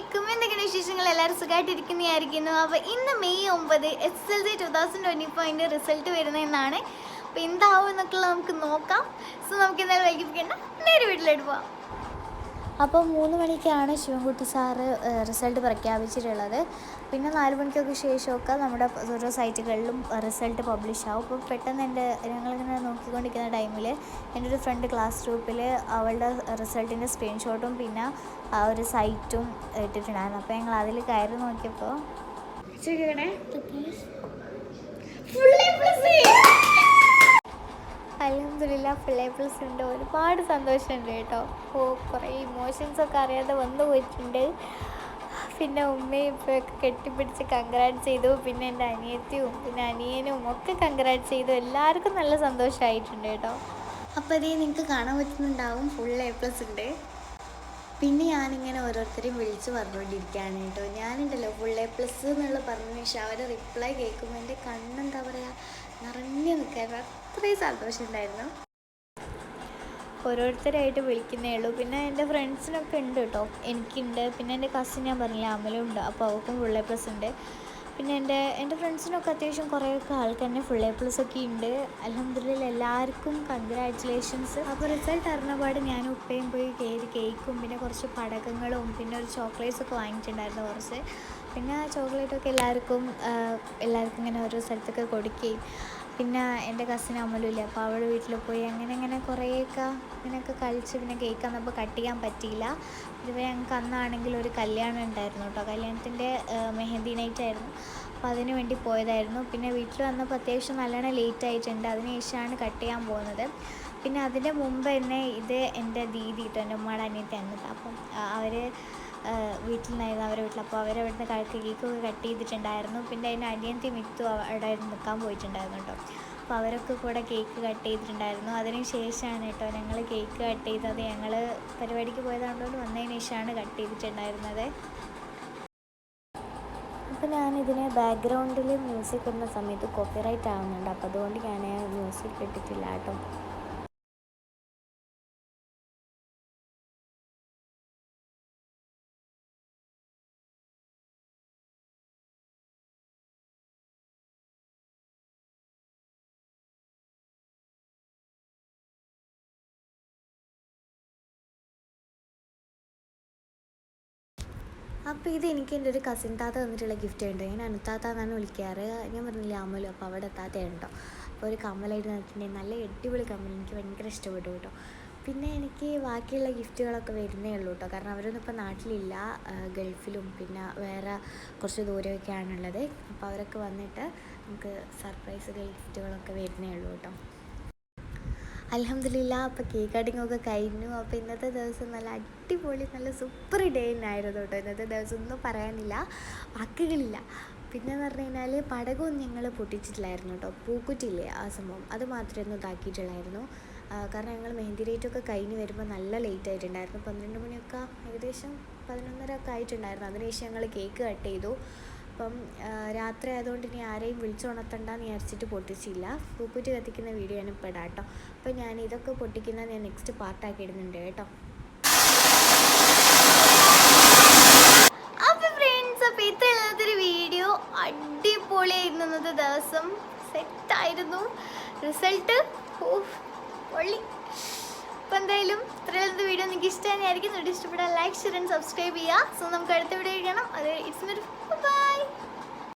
അസ്സലാമലൈക്കും. എന്തൊക്കെയാണ് വിശേഷങ്ങൾ? എല്ലാവരും സുഖമായിട്ടിരിക്കുന്നതായിരിക്കുന്നു. അപ്പോൾ ഇന്ന് മെയ് 9 SSLC 2024 റിസൾട്ട് വരുന്നതെന്നാണ്. അപ്പോൾ എന്താവും എന്നൊക്കെ നമുക്ക് നോക്കാം. സോ നമുക്ക് എന്തായാലും വൈകിപ്പിക്കേണ്ട നേരെ വീട്ടിലോട്ട് പോവാം. അപ്പോൾ 3 മണിക്കാണ് ശിവൻകുട്ടി സാറ് റിസൾട്ട് പ്രഖ്യാപിച്ചിട്ടുള്ളത്. പിന്നെ 4 മണിക്കൊക്കെ ശേഷമൊക്കെ നമ്മുടെ ഓരോ സൈറ്റുകളിലും റിസൾട്ട് പബ്ലിഷ് ആവും. അപ്പോൾ പെട്ടെന്ന് ഞങ്ങളിങ്ങനെ നോക്കിക്കൊണ്ടിരിക്കുന്ന ടൈമിൽ എൻ്റെ ഒരു ഫ്രണ്ട് ക്ലാസ് ഗ്രൂപ്പിൽ അവളുടെ റിസൾട്ടിൻ്റെ സ്ക്രീൻഷോട്ടും പിന്നെ ആ ഒരു സൈറ്റും ഇട്ടിട്ടുണ്ടായിരുന്നു. അപ്പോൾ ഞങ്ങൾ അതിൽ കയറി നോക്കിയപ്പോൾ അൽഹംദുലില്ലാ ഫുൾ എ പ്ലസ് ഉണ്ട്. ഒരുപാട് സന്തോഷമുണ്ട് കേട്ടോ. അപ്പോൾ കുറേ ഇമോഷൻസൊക്കെ അറിയാതെ വന്നു പോയിട്ടുണ്ട്. പിന്നെ ഉമ്മയും ഇപ്പോഴൊക്കെ കെട്ടിപ്പിടിച്ച് കൺഗ്രാറ്റ്സ് ചെയ്തു. പിന്നെ എൻ്റെ അനിയത്തിയും പിന്നെ അനിയനും ഒക്കെ കൺഗ്രാറ്റ്സ് ചെയ്തു. എല്ലാവർക്കും നല്ല സന്തോഷമായിട്ടുണ്ട് കേട്ടോ. അപ്പോൾ അതേ നിങ്ങൾക്ക് കാണാൻ പറ്റുന്നുണ്ടാവും ഫുൾ എ പ്ലസ് ഉണ്ട്. പിന്നെ ഞാനിങ്ങനെ ഓരോരുത്തരെയും വിളിച്ച് പറഞ്ഞുകൊണ്ടിരിക്കുകയാണ് കേട്ടോ. ഞാനുണ്ടല്ലോ ഫുൾ എ പ്ലസ് എന്നുള്ള പറഞ്ഞതിന് ശേഷം അവരെ റിപ്ലൈ കേൾക്കുമ്പോൾ എൻ്റെ കണ്ണെന്താ പറയുക നിറഞ്ഞു നിൽക്കായിരുന്നു. അത്രയും സന്തോഷം ഉണ്ടായിരുന്നു. ഓരോരുത്തരായിട്ട് വിളിക്കുന്നേ ഉള്ളൂ. പിന്നെ എൻ്റെ ഫ്രണ്ട്സിനൊക്കെ ഉണ്ട് കേട്ടോ. എനിക്കുണ്ട്. പിന്നെ എൻ്റെ കസിൻ ഞാൻ പറഞ്ഞില്ല അമലും ഉണ്ട്. അപ്പോൾ അവർക്കും ഫുൾ എ പ്ലസ് ഉണ്ട്. പിന്നെ എൻ്റെ ഫ്രണ്ട്സിനൊക്കെ അത്യാവശ്യം കുറേയൊക്കെ ആൾക്ക് തന്നെ ഫുൾ എ പ്ലസ് ഒക്കെ ഉണ്ട്. അൽഹംദുലില്ലാ എല്ലാവർക്കും കൺഗ്രാറ്റുലേഷൻസ്. അപ്പോൾ റിസൾട്ട് അറിഞ്ഞപാട് ഞാൻ ഉപ്പയും പോയി കയറി കേക്കും പിന്നെ കുറച്ച് പടക്കങ്ങളും പിന്നെ ഒരു ചോക്ലേറ്റ്സൊക്കെ വാങ്ങിയിട്ടുണ്ടായിരുന്നു കുറച്ച്. പിന്നെ ആ ചോക്ലേറ്റൊക്കെ എല്ലാവർക്കും ഇങ്ങനെ ഓരോ സ്ഥലത്തൊക്കെ കൊടുക്കുകയും പിന്നെ എൻ്റെ കസിൻ അമലുമില്ലേ അപ്പോൾ അവളുടെ വീട്ടിൽ പോയി അങ്ങനെ കുറേയൊക്കെ ഇങ്ങനെയൊക്കെ കഴിച്ച് പിന്നെ കേക്ക് അന്നപ്പോൾ കട്ട് ചെയ്യാൻ പറ്റിയില്ല. ഇതുവരെ ഞങ്ങൾക്ക് അന്നാണെങ്കിൽ ഒരു കല്യാണം ഉണ്ടായിരുന്നു കേട്ടോ. കല്യാണത്തിൻ്റെ മെഹന്തി നൈറ്റ് ആയിരുന്നു. അപ്പോൾ അതിന് വേണ്ടി പോയതായിരുന്നു. പിന്നെ വീട്ടിൽ വന്നപ്പോൾ അത്യാവശ്യം നല്ലോണം ലേറ്റ് ആയിട്ടുണ്ട്. അതിനുശേഷമാണ് കട്ട് ചെയ്യാൻ പോകുന്നത്. പിന്നെ അതിൻ്റെ മുമ്പ് തന്നെ ഇത് എൻ്റെ ദീദി കേട്ടോ, എൻ്റെ ഉമ്മയുടെ അനിയത്തിയാണ്. അപ്പം അവർ വീട്ടിൽ നിന്നായിരുന്നു അവരുടെ വീട്ടിൽ. അപ്പോൾ അവരവിടുന്ന് കേക്കൊക്കെ കട്ട് ചെയ്തിട്ടുണ്ടായിരുന്നു. പിന്നെ അതിൻ്റെ അനിയത്തി മിത്തു അവിടെ നിൽക്കാൻ പോയിട്ടുണ്ടായിരുന്നു കേട്ടോ. അപ്പോൾ അവരൊക്കെ കൂടെ കേക്ക് കട്ട് ചെയ്തിട്ടുണ്ടായിരുന്നു. അതിന് ശേഷമാണ് കേട്ടോ ഞങ്ങൾ കേക്ക് കട്ട് ചെയ്തത്. ഞങ്ങൾ പരിപാടിക്ക് പോയതുകൊണ്ട് വന്നതിന് ശേഷമാണ് കട്ട് ചെയ്തിട്ടുണ്ടായിരുന്നത്. അപ്പോൾ ഞാനിതിന് ബാക്ക്ഗ്രൗണ്ടിൽ മ്യൂസിക് ഇടുന്ന സമയത്ത് കോപ്പിറൈറ്റ് ആവുന്നുണ്ട്. അപ്പോൾ അതുകൊണ്ട് ഞാൻ മ്യൂസിക് ഇട്ടിട്ടില്ല കേട്ടോ. അപ്പോൾ ഇത് എനിക്ക് എൻ്റെ ഒരു കസിൻ താത്ത തന്നിട്ടുള്ള ഗിഫ്റ്റ് ഉണ്ട്. ഞാൻ അനുത്താത്ത എന്നാണ് വിളിക്കാറ്. ഞാൻ പറഞ്ഞില്ലേ അമലു. അപ്പോൾ അവിടെ താത്തയുണ്ടോ. അപ്പോൾ ഒരു കമ്മലായിട്ട് നിന്നിട്ടുണ്ടെങ്കിൽ നല്ല അടിപൊളി കമ്മൽ എനിക്ക് ഭയങ്കര ഇഷ്ടപ്പെട്ടു കേട്ടോ. പിന്നെ എനിക്ക് ബാക്കിയുള്ള ഗിഫ്റ്റുകളൊക്കെ വരുന്നേ ഉള്ളൂ കേട്ടോ. കാരണം അവരൊന്നും ഇപ്പോൾ നാട്ടിലില്ല, ഗൾഫിലും പിന്നെ വേറെ കുറച്ച് ദൂരമൊക്കെയാണുള്ളത്. അപ്പോൾ അവരൊക്കെ വന്നിട്ട് നമുക്ക് സർപ്രൈസ് ഗിഫ്റ്റുകളൊക്കെ വരുന്നേ ഉള്ളൂ കേട്ടോ. അൽഹംദുലില്ലാ അപ്പോൾ കേക്ക് കട്ടിങ്ങൊക്കെ കഴിഞ്ഞു. അപ്പോൾ ഇന്നത്തെ ദിവസം നല്ല അടിപൊളി നല്ല സൂപ്പർ ഡേ ആയിരുന്നു കേട്ടോ. ഇന്നത്തെ ദിവസം ഒന്നും പറയാനില്ല, വാക്കുകളില്ല. പിന്നെയെന്ന് പറഞ്ഞു കഴിഞ്ഞാൽ പടകമൊന്നും ഞങ്ങൾ പൊട്ടിച്ചിട്ടില്ലായിരുന്നു കേട്ടോ. പൂക്കുറ്റില്ലേ ആ സംഭവം, അത് മാത്രമേ ഒന്ന് ഇതാക്കിയിട്ടുള്ളായിരുന്നു. കാരണം ഞങ്ങൾ മെഹന്തി ഡേറ്റൊക്കെ കഴിഞ്ഞ് വരുമ്പോൾ നല്ല ലേറ്റ് ആയിട്ടുണ്ടായിരുന്നു. 12 മണിയൊക്കെ ഏകദേശം 11:30 ഒക്കെ ആയിട്ടുണ്ടായിരുന്നു. അതിനുശേഷം ഞങ്ങൾ കേക്ക് കട്ട് ചെയ്തു. അപ്പം രാത്രി ആയതുകൊണ്ട് ഇനി ആരെയും വിളിച്ചുണർത്തണ്ടെന്ന് വിചാരിച്ചിട്ട് പൊട്ടിച്ചില്ല. പൂക്കുറ്റി കത്തിക്കുന്ന വീഡിയോ ഞാൻ ഇപ്പോൾ ഇടാം കേട്ടോ. അപ്പം ഞാൻ ഇതൊക്കെ പൊട്ടിക്കുന്ന ഞാൻ നെക്സ്റ്റ് പാർട്ടാക്കി ഇടുന്നുണ്ട് കേട്ടോ. അപ്പോൾ ഫ്രണ്ട്സ്, അപ്പോൾ ഇത്രയും വീഡിയോ അടിപൊളിയായിരുന്നു. ഇന്നത്തെ ദിവസം സെറ്റായിരുന്നു. റിസൾട്ട് പൊള്ളി. അപ്പോൾ എന്തായാലും ഇത്രയും വീഡിയോ നിങ്ങൾക്ക് ഇഷ്ടമായിരിക്കും. ഇഷ്ടപ്പെട്ടാൽ ലൈക്ക് ഷെയർ ആൻഡ് സബ്സ്ക്രൈബ് ചെയ്യുക. സോ നമുക്ക് അടുത്ത വീഡിയോ കാണാം. അത് ഇറ്റ്സ് മീ